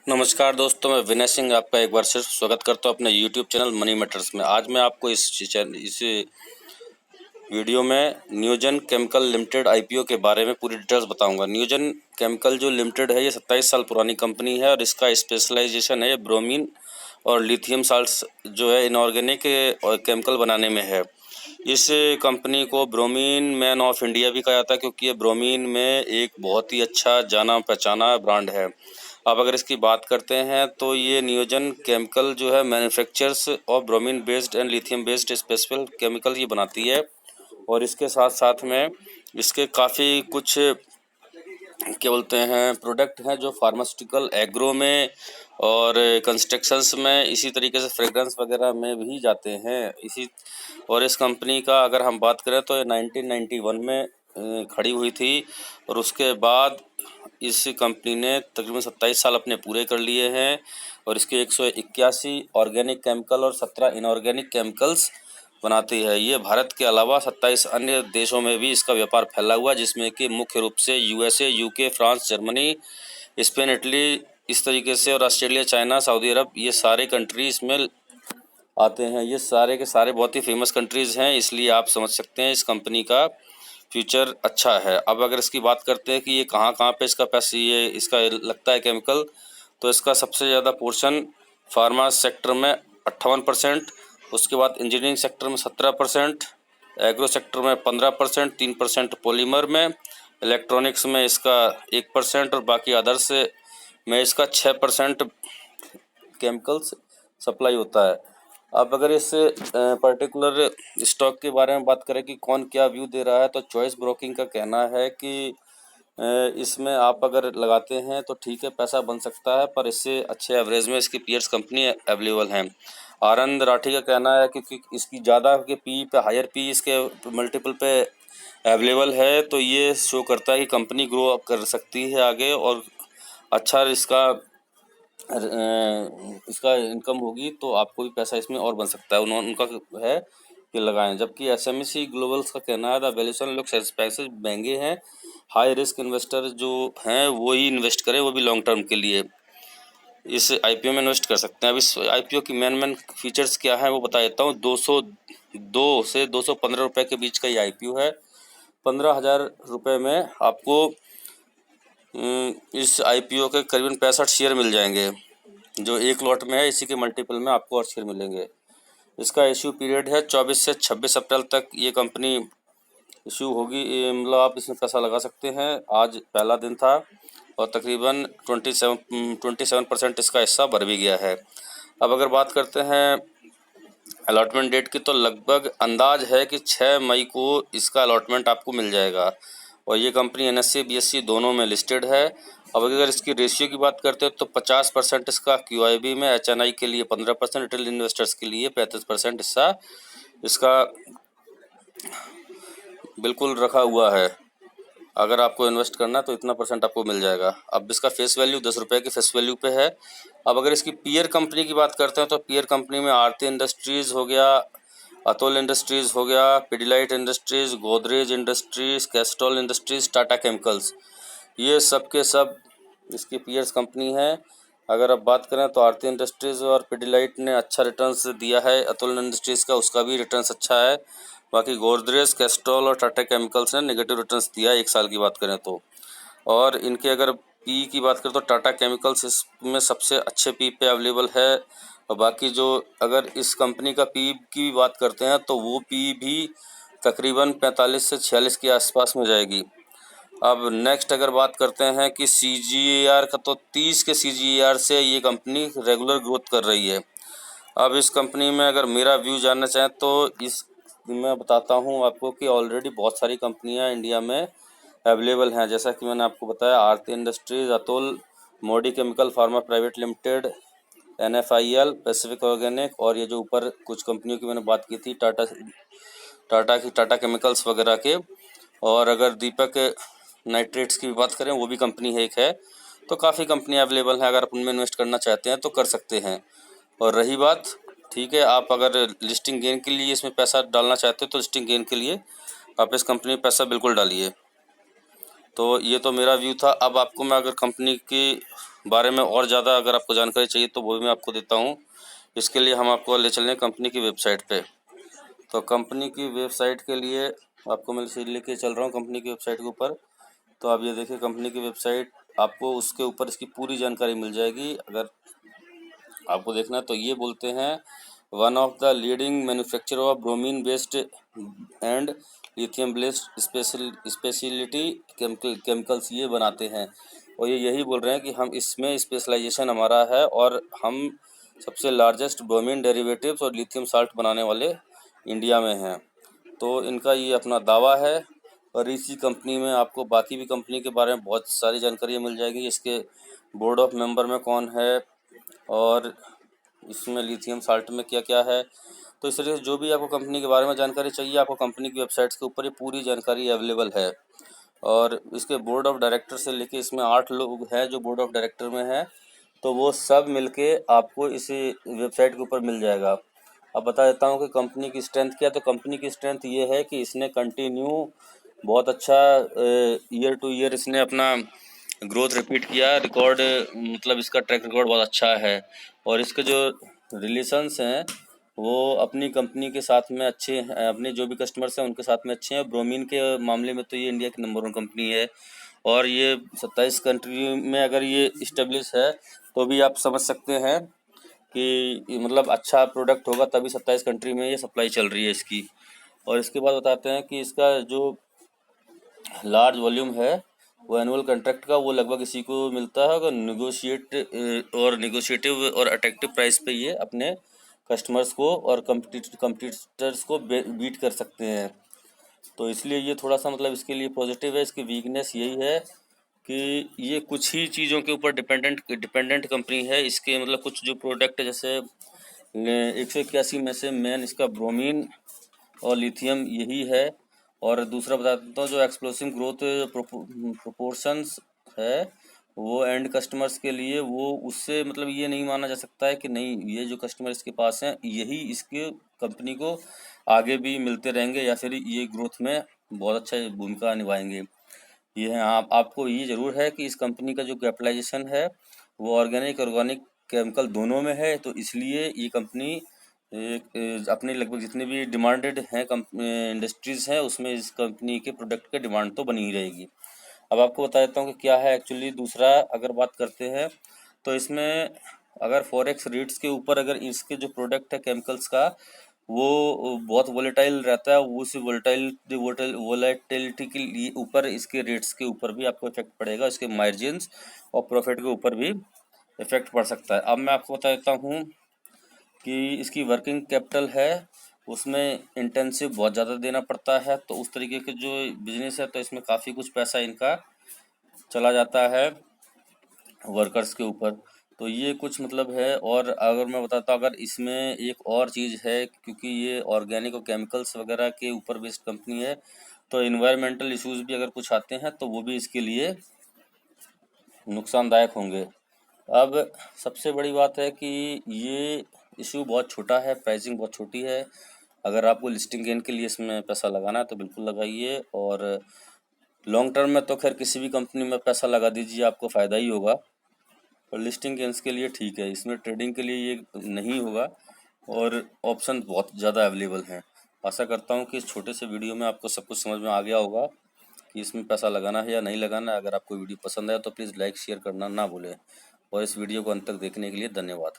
नमस्कार दोस्तों, मैं विनय सिंह आपका एक बार सिर्फ स्वागत करता हूं अपने YouTube चैनल मनी मैटर्स में। आज मैं आपको इस वीडियो में न्यूजेन केमिकल लिमिटेड IPO के बारे में पूरी डिटेल्स बताऊंगा। न्यूजेन केमिकल जो लिमिटेड है, ये 27 साल पुरानी कंपनी है और इसका स्पेशलाइजेशन है ब्रोमीन और लिथियम साल्ट्स जो है इनऑर्गेनिक और केमिकल बनाने में है। इस कंपनी को ब्रोमीन मैन ऑफ इंडिया भी कहा जाता है, क्योंकि ये ब्रोमीन में एक बहुत ही अच्छा जाना पहचाना ब्रांड है। अब अगर इसकी बात करते हैं तो ये न्यूजेन केमिकल जो है manufacturers of bromine based and lithium based special chemical ये बनाती है। और इसके साथ साथ में इसके काफ़ी कुछ क्या बोलते हैं प्रोडक्ट हैं जो फार्मास्यूटिकल एग्रो में और कंस्ट्रक्शंस में, इसी तरीके से फ्रेग्रेंस वगैरह में भी जाते हैं। और इस कंपनी का अगर हम बात करें तो ये 1991 में खड़ी हुई थी और उसके बाद इस कंपनी ने तकरीबन 27 साल अपने पूरे कर लिए हैं और इसके 181 ऑर्गेनिक केमिकल और 17 इनऑर्गेनिक केमिकल्स बनाती है। ये भारत के अलावा 27 अन्य देशों में भी इसका व्यापार फैला हुआ है, जिसमें कि मुख्य रूप से USA, UK, France, Germany, Spain, Italy, इस तरीके से, और ऑस्ट्रेलिया, चाइना, सऊदी अरब, ये सारे कंट्री इसमें आते हैं। ये सारे के सारे बहुत ही फेमस कंट्रीज़ हैं, इसलिए आप समझ सकते हैं इस कंपनी का फ्यूचर अच्छा है। अब अगर इसकी बात करते हैं कि ये कहाँ कहाँ पे इसका पैसा ये इसका लगता है केमिकल, तो इसका सबसे ज़्यादा पोर्शन फार्मा सेक्टर में 58%, उसके बाद इंजीनियरिंग सेक्टर में 17%, एग्रो सेक्टर में 15%, 3% पॉलीमर में, इलेक्ट्रॉनिक्स में इसका 1% और बाकी अदर्स में इसका 6% केमिकल्स सप्लाई होता है। अब अगर इस पर्टिकुलर स्टॉक के बारे में बात करें कि कौन क्या व्यू दे रहा है, तो चॉइस ब्रोकिंग का कहना है कि इसमें आप अगर लगाते हैं तो ठीक है, पैसा बन सकता है, पर इससे अच्छे एवरेज में इसकी पीयर्स कंपनी अवेलेबल हैं। आनंद राठी का कहना है कि इसकी ज़्यादा के पी पे हायर पी इसके मल्टीपल पे अवेलेबल है, तो ये शो करता है कि कंपनी ग्रो अप कर सकती है आगे और अच्छा इसका इनकम होगी, तो आपको भी पैसा इसमें और बन सकता है। उनका है कि लगाएं। जबकि SMC ग्लोबल्स का कहना है द वैल्यूएशन लुक्स एक्सपेंसिव, महंगे हैं, हाई रिस्क इन्वेस्टर जो हैं वो ही इन्वेस्ट करें, वो भी लॉन्ग टर्म के लिए इस IPO में इन्वेस्ट कर सकते हैं। अब इस IPO की मेन फीचर्स क्या है वो बता देता हूँ। 202 से 215 रुपये के बीच का ये IPO है। 15,000 रुपये में आपको इस IPO के करीबन 65 शेयर मिल जाएंगे, जो एक लॉट में है। इसी के मल्टीपल में आपको और शेयर मिलेंगे। इसका इश्यू पीरियड है 24 से 26 अप्रैल तक ये कंपनी इशू होगी, मतलब आप इसमें पैसा लगा सकते हैं। आज पहला दिन था और तकरीबन 27% इसका हिस्सा भर भी गया है। अब अगर बात करते हैं अलॉटमेंट डेट की, तो लगभग अंदाज है कि 6 मई को इसका अलॉटमेंट आपको मिल जाएगा। और ये कंपनी NSE BSE दोनों में लिस्टेड है। अब अगर इसकी रेशियो की बात करते हैं तो 50% इसका QIB में, HNI के लिए 15%, रिटेल इन्वेस्टर्स के लिए 35% हिस्सा इसका बिल्कुल रखा हुआ है। अगर आपको इन्वेस्ट करना है तो इतना % आपको मिल जाएगा। अब इसका फेस वैल्यू 10 रुपये की फेस वैल्यू पे है। अब अगर इसकी पीयर कंपनी की बात करते हैं तो पीयर कंपनी में आरती इंडस्ट्रीज़ हो गया, अतुल इंडस्ट्रीज़ हो गया, Pidilite industries, Godrej industries, Castrol industries, Tata chemicals, ये सब के सब इसकी पीयर्स कंपनी है। अगर आप बात करें तो आरती इंडस्ट्रीज़ और पिडिलाइट ने अच्छा रिटर्न्स दिया है, अतुल इंडस्ट्रीज़ का उसका भी रिटर्न्स अच्छा है। बाकी गोदरेज, कैस्ट्रॉल और टाटा केमिकल्स ने नेगेटिव रिटर्न्स दिया है 1 साल की बात करें तो। और इनके अगर पी की बात करें तो टाटा केमिकल्स इसमें सबसे अच्छे पी पे अवेलेबल है। और बाकी जो अगर इस कंपनी का पी की बात करते हैं तो वो पी भी तकरीबन 45 से 46 के आसपास में जाएगी। अब नेक्स्ट अगर बात करते हैं कि CGAR का, तो 30 के CGAR से ये कंपनी रेगुलर ग्रोथ कर रही है। अब इस कंपनी में अगर मेरा व्यू जानना चाहें तो इस मैं बताता हूँ आपको कि ऑलरेडी बहुत सारी कंपनियां इंडिया में अवेलेबल हैं। जैसा कि मैंने आपको बताया, आरती इंडस्ट्रीज़, अतुल, मोडी chemical pharma private limited, NFIL, Pacific organic, और ये जो ऊपर कुछ कंपनियों की मैंने बात की थी टाटा केमिकल्स वगैरह के। और अगर दीपक नाइट्रेट्स की भी बात करें, वो भी कंपनी है एक है। तो काफ़ी कंपनी अवेलेबल हैं, अगर आप उनमें इन्वेस्ट करना चाहते हैं तो कर सकते हैं। और रही बात, ठीक है, आप अगर लिस्टिंग गेन के लिए इसमें पैसा डालना चाहते हो तो लिस्टिंग गेन के लिए आप इस कंपनी में पैसा बिल्कुल डालिए। तो ये तो मेरा व्यू था। अब आपको मैं अगर कंपनी के बारे में और ज़्यादा अगर आपको जानकारी चाहिए तो वो भी मैं आपको देता हूँ। इसके लिए हम आपको ले चलें कंपनी की वेबसाइट पे। तो कंपनी की वेबसाइट के लिए आपको मैं लेके चल रहा हूँ कंपनी की वेबसाइट के ऊपर। तो आप ये देखिए कंपनी की वेबसाइट, आपको उसके ऊपर इसकी पूरी जानकारी मिल जाएगी। अगर आपको देखना है तो ये बोलते हैं one of the leading manufacturer of bromine based and lithium based speciality chemicals ये बनाते हैं। और ये यही बोल रहे हैं कि हम इसमें स्पेशलाइजेशन हमारा है और हम सबसे लार्जेस्ट ब्रोमीन डेरिवेटिव्स और लिथियम साल्ट बनाने वाले इंडिया में हैं। तो इनका ये अपना दावा है। और इसी कंपनी में आपको बाकी भी कंपनी के बारे में बहुत सारी जानकारियाँ मिल जाएगी। इसके बोर्ड ऑफ मेंबर में कौन है और इसमें लिथियम साल्ट में क्या क्या है। तो इस तरीके से जो भी आपको कंपनी के बारे में जानकारी चाहिए, आपको कंपनी की वेबसाइट्स के ऊपर ये पूरी जानकारी अवेलेबल है। और इसके बोर्ड ऑफ डायरेक्टर से लेके इसमें 8 लोग हैं जो बोर्ड ऑफ डायरेक्टर में हैं। तो वो सब मिलके आपको इस वेबसाइट के ऊपर मिल जाएगा। अब बता देता हूँ कि कंपनी की स्ट्रेंथ क्या है। तो कंपनी की स्ट्रेंथ ये है कि इसने कंटिन्यू बहुत अच्छा ईयर टू ईयर इसने अपना ग्रोथ रिपीट किया। रिकॉर्ड मतलब इसका ट्रैक रिकॉर्ड बहुत अच्छा है। और इसके जो रिलेशंस हैं वो अपनी कंपनी के साथ में अच्छे हैं, अपने जो भी कस्टमर्स हैं उनके साथ में अच्छे हैं। ब्रोमीन के मामले में तो ये इंडिया की नंबर 1 कंपनी है। और ये 27 कंट्री में अगर ये इस्टेब्लिश है तो भी आप समझ सकते हैं कि मतलब अच्छा प्रोडक्ट होगा, तभी 27 कंट्री में ये सप्लाई चल रही है इसकी। और इसके बाद बताते हैं कि इसका जो लार्ज वॉल्यूम है वो एनुअल कॉन्ट्रैक्ट का वो लगभग इसी को मिलता है। अगर निगोशिएटिव और अट्रैक्टिव प्राइस पे ये अपने कस्टमर्स को और कंपटीटर्स को बीट कर सकते हैं। तो इसलिए ये थोड़ा सा मतलब इसके लिए पॉजिटिव है। इसकी वीकनेस यही है कि ये कुछ ही चीज़ों के ऊपर डिपेंडेंट कंपनी है। इसके मतलब कुछ जो प्रोडक्ट जैसे 181 में से मेन इसका ब्रोमीन और लिथियम यही है। और दूसरा बता देता हूँ जो एक्सप्लोसिव ग्रोथ प्रोपोर्शंस है वो एंड कस्टमर्स के लिए वो उससे मतलब ये नहीं माना जा सकता है कि नहीं ये जो कस्टमर इसके पास हैं यही इसके कंपनी को आगे भी मिलते रहेंगे या फिर ये ग्रोथ में बहुत अच्छा भूमिका निभाएंगे। ये है आपको ये ज़रूर है कि इस कंपनी का जो कैपिटलाइजेशन है वो ऑर्गेनिक केमिकल दोनों में है। तो इसलिए ये कंपनी अपने लगभग जितने भी डिमांडेड हैं इंडस्ट्रीज़ हैं उसमें इस कंपनी के प्रोडक्ट की डिमांड तो बनी ही रहेगी। अब आपको बता देता हूँ कि क्या है एक्चुअली। दूसरा अगर बात करते हैं तो इसमें अगर फॉरेक्स रेट्स के ऊपर अगर इसके जो प्रोडक्ट है केमिकल्स का वो बहुत वोलेटाइल रहता है, वो उस वोलेटिलिटी के लिए ऊपर इसके रेट्स के ऊपर भी आपको इफेक्ट पड़ेगा। इसके मार्जिन्स और प्रॉफिट के ऊपर भी इफेक्ट पड़ सकता है। अब मैं आपको बता देता हूँ कि इसकी वर्किंग कैपिटल है उसमें इंटेंसिव बहुत ज़्यादा देना पड़ता है। तो उस तरीके के जो बिजनेस है तो इसमें काफ़ी कुछ पैसा इनका चला जाता है वर्कर्स के ऊपर। तो ये कुछ मतलब है। और अगर मैं बताता हूँ अगर इसमें एक और चीज़ है क्योंकि ये ऑर्गेनिक और केमिकल्स वगैरह के ऊपर बेस्ड कंपनी है तो इन्वायरमेंटल इश्यूज भी अगर कुछ आते हैं तो वो भी इसके लिए नुकसानदायक होंगे। अब सबसे बड़ी बात है कि ये इशू बहुत छोटा है, प्राइसिंग बहुत छोटी है। अगर आपको लिस्टिंग गेन के लिए इसमें पैसा लगाना है तो बिल्कुल लगाइए। और लॉन्ग टर्म में तो खैर किसी भी कंपनी में पैसा लगा दीजिए आपको फ़ायदा ही होगा। और लिस्टिंग गेंस के लिए ठीक है, इसमें ट्रेडिंग के लिए ये नहीं होगा। और ऑप्शन बहुत ज़्यादा अवेलेबल हैं। आशा करता हूँ कि इस छोटे से वीडियो में आपको सब कुछ समझ में आ गया होगा कि इसमें पैसा लगाना है या नहीं लगाना है। अगर आपको वीडियो पसंद आया तो प्लीज़ लाइक शेयर करना ना भूलें। और इस वीडियो को अंत तक देखने के लिए धन्यवाद।